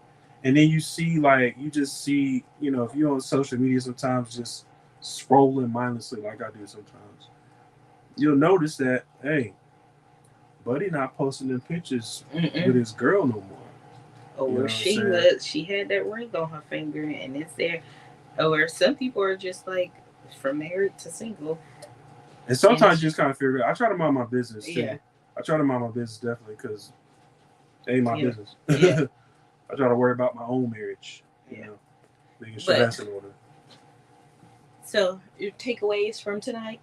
S2: and then you see like you just see if you're on social media sometimes just scrolling mindlessly like I do sometimes, you'll notice that hey, Buddy not posting them pictures with his girl no more.
S1: Or she had that ring on her finger and it's there. Or some people are just like from married to single.
S2: And sometimes you just kind of figure it out. I try to mind my business too.
S1: Yeah.
S2: I try to mind my business definitely because it ain't my business. Yeah. I try to worry about my own marriage. Making sure that's in order.
S1: So your takeaways from tonight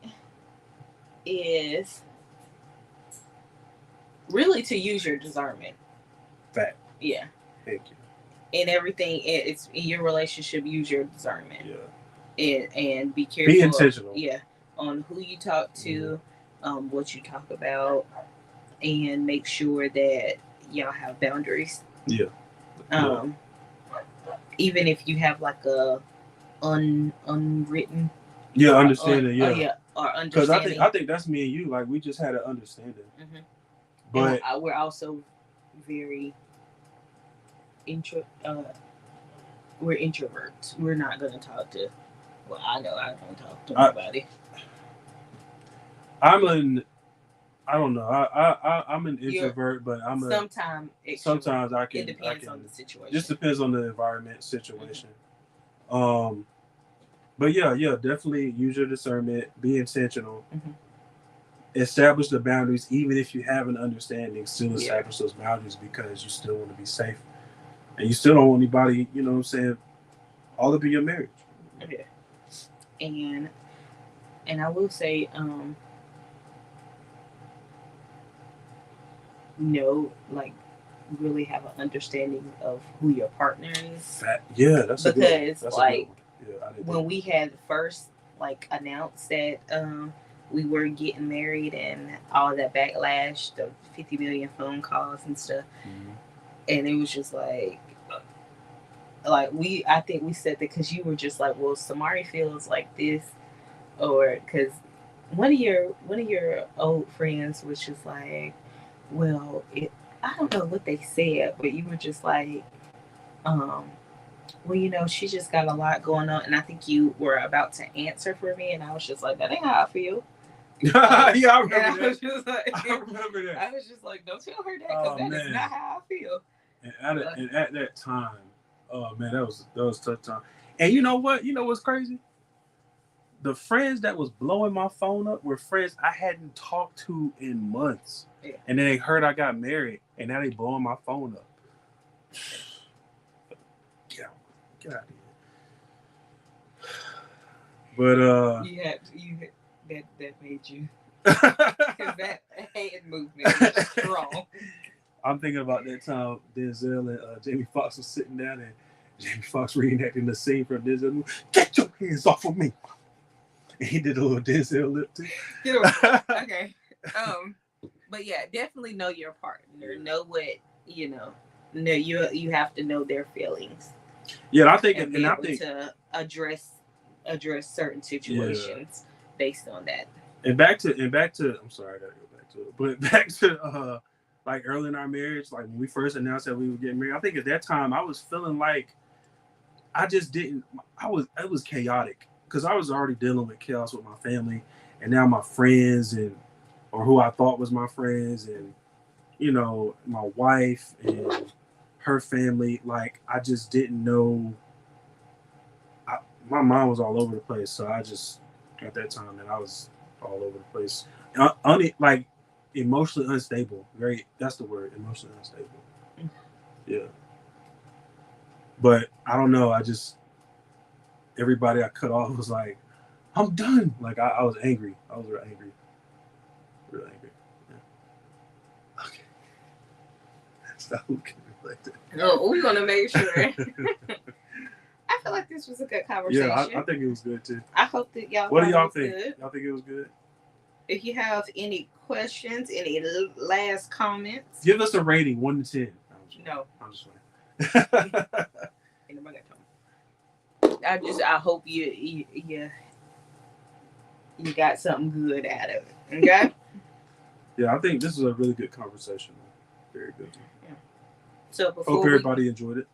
S1: is really to use your discernment.
S2: Fact.
S1: Yeah.
S2: Thank you.
S1: In everything, it's in your relationship. Use your discernment.
S2: Yeah.
S1: And be careful.
S2: Be intentional.
S1: Yeah. On who you talk to, what you talk about, and make sure that y'all have boundaries.
S2: Yeah.
S1: Even if you have like a unwritten.
S2: Yeah, understanding.
S1: Or understanding.
S2: Because I think that's me and you. Like we just had an understanding. But
S1: we're also very we're introverts. We're not gonna talk to. Well, I know I don't talk to nobody.
S2: I don't know. I'm an introvert, but I'm
S1: sometimes
S2: I can.
S1: It depends on the situation.
S2: Just depends on the environment, situation. But yeah, definitely use your discernment. Be intentional. Establish the boundaries, even if you have an understanding. Still establish those boundaries because you still want to be safe, and you still don't want anybody, you know what I'm saying, all up in your marriage.
S1: Yeah. And I will say, like really have an understanding of who your partner is.
S2: Yeah, that's
S1: because like when we had first like announced that we were getting married and all that backlash, the 50 million phone calls and stuff, and it was just like I think we said that because you were just like, well, Samari feels like this, or because one of your old friends was just like, well, I don't know what they said, but you were just like, well, she just got a lot going on, and I think you were about to answer for me, and I was just like, that ain't how I feel.
S2: Yeah, I remember that.
S1: I remember that. I was just like, don't tell her that because that is not how I feel.
S2: And at that time, oh man, that was a tough time. And you know what? You know what's crazy? The friends that was blowing my phone up were friends I hadn't talked to in months. Yeah. And then they heard I got married, and now they blowing my phone up. Get out of here. But
S1: that made you because that hand movement was strong.
S2: I'm thinking about that time Denzel and Jamie Foxx was sitting down and Jamie Foxx reenacting the scene from Denzel. Get your hands off of me. And he did a little Denzel lip too.
S1: Okay. But yeah, definitely know your partner. Know what No, you have to know their feelings.
S2: Yeah, I think
S1: to address certain situations based on that.
S2: And back to I'm sorry, I gotta go back to it. But back to like early in our marriage, like when we first announced that we were getting married, I think at that time I was feeling like it was chaotic because I was already dealing with chaos with my family, and now my friends or who I thought was my friends, and my wife and her family, like I just didn't know. My mind was all over the place, so I just at that time that I was all over the place, like emotionally unstable. That's the word, emotionally unstable. Yeah, but I don't know. everybody I cut off was like, I'm done. Like I was angry. I was real angry. Real angry. Yeah. Okay. Stop looking like that.
S1: No, we're gonna make sure. I feel like this was a good conversation.
S2: Yeah, I think it was good too.
S1: I hope that y'all.
S2: What do y'all think?
S1: Good.
S2: Y'all think it was good?
S1: If you have any questions, any last comments,
S2: give us a rating, 1 to 10.
S1: No,
S2: I'm just playing.
S1: I hope you got something good out of it. Okay.
S2: Yeah, I think this was a really good conversation. Very good.
S1: Yeah. So
S2: hope everybody enjoyed it.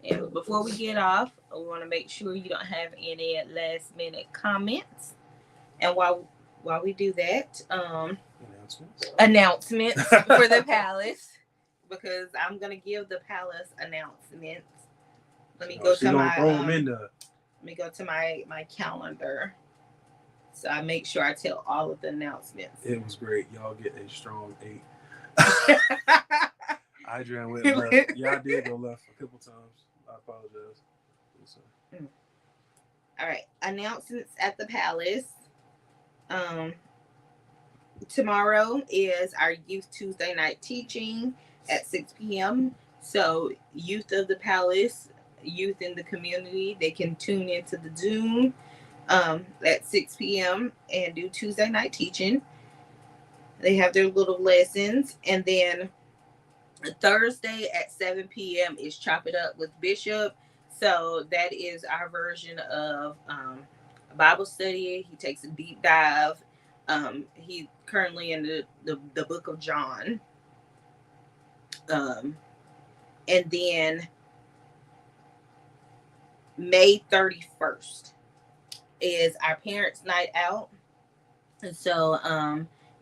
S1: Yeah, before we get off, we want to make sure you don't have any last minute comments. And while we do that, announcements for the palace, because I'm gonna give the palace announcements. Let me go to my let me go to my calendar, so I make sure I tell all of the announcements.
S2: It was great. Y'all get a strong 8. Adrian went left. Yeah, I did go left a couple times. I apologize.
S1: All right, announcements at the palace. Tomorrow is our Youth Tuesday night teaching at 6 p.m. So youth of the palace, youth in the community, they can tune into the Zoom at 6 p.m. and do Tuesday night teaching. They have their little lessons. And then Thursday at 7 p.m. is Chop It Up with Bishop. So that is our version of Bible study. He takes a deep dive. He's currently in the book of John. And then May 31st is our parents' night out. And so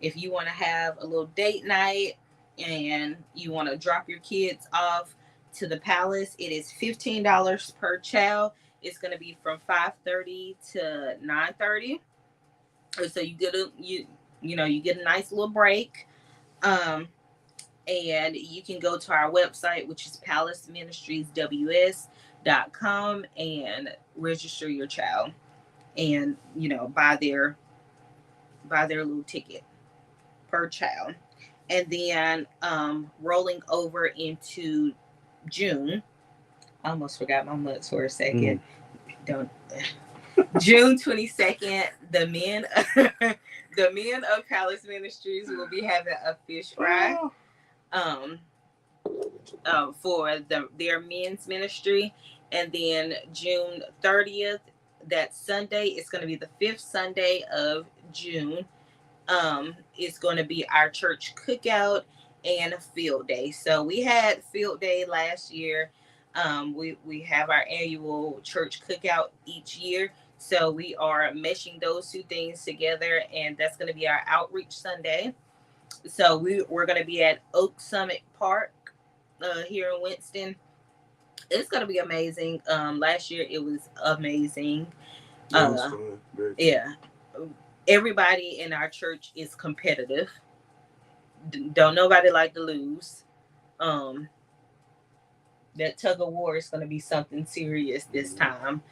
S1: if you want to have a little date night and you want to drop your kids off to the palace, it is $15 per child. It's going to be from 5:30 to 9:30. So you get you get a nice little break. And you can go to our website, which is palaceministriesws.com, and register your child and buy their little ticket per child. And then rolling over into June, I almost forgot my months for a second. June 22nd, the men of Palace Ministries will be having a fish fry for their men's ministry. And then June 30th, that Sunday, it's going to be the 5th Sunday of June. It's going to be our church cookout and a field day. So we had field day last year. We have our annual church cookout each year. So we are meshing those two things together, and that's going to be our outreach Sunday. So we're going to be at Oak Summit Park here in Winston. It's going to be amazing. Last year it was amazing.
S2: That was fun.
S1: Yeah. Everybody in our church is competitive. Don't nobody like to lose. That tug of war is going to be something serious this time.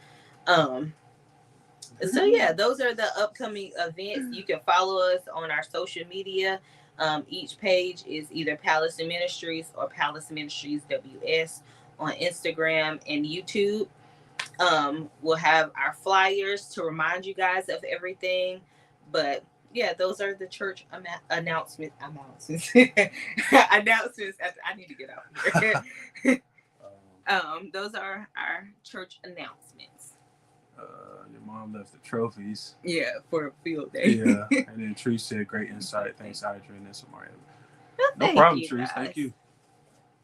S1: So yeah, those are the upcoming events. You can follow us on our social media. Each page is either Palace Ministries or Palace Ministries WS on Instagram and YouTube. We'll have our flyers to remind you guys of everything. But yeah, those are the church announcements. Announcements. I need to get out here. Those are our church announcements.
S2: Your mom left the trophies.
S1: Yeah, for a field day.
S2: Yeah, and then Tree said, "Great insight. Thanks, Adrian and Samaria." No problem, Tree. Thank you.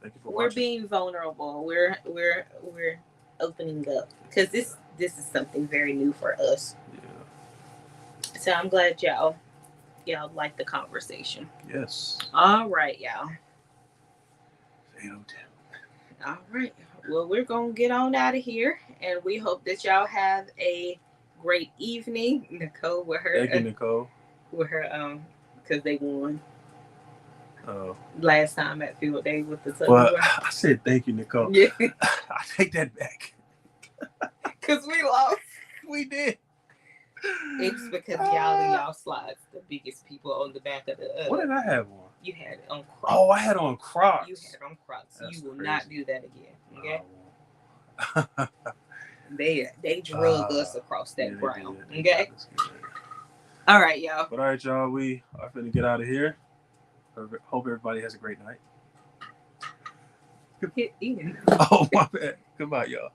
S2: Thank you for watching.
S1: We're being vulnerable. We're opening up because this is something very new for us.
S2: Yeah.
S1: So I'm glad y'all like the conversation.
S2: Yes.
S1: All right, y'all.
S2: All
S1: right. Well, we're gonna get on out of here, and we hope that y'all have a great evening. Nicole with her.
S2: Thank you, Nicole.
S1: With her because they won.
S2: Oh.
S1: Last time at field day with the.
S2: Well, I said thank you, Nicole.
S1: Yeah.
S2: I take that back.
S1: Because we lost.
S2: we did.
S1: It's because y'all and y'all slides the biggest people on the back of the.
S2: What did I have on?
S1: You had it on Crocs.
S2: Oh, I had on Crocs.
S1: You had it on Crocs.
S2: That's
S1: you will
S2: crazy.
S1: not do that again. Okay.
S2: Oh.
S1: They drug us across that ground.
S2: Did.
S1: Okay. All right, y'all.
S2: But all right, y'all. We are finna get out of here. Hope everybody has a great night.
S1: Hit Ian.
S2: Oh, my bad. Goodbye, y'all.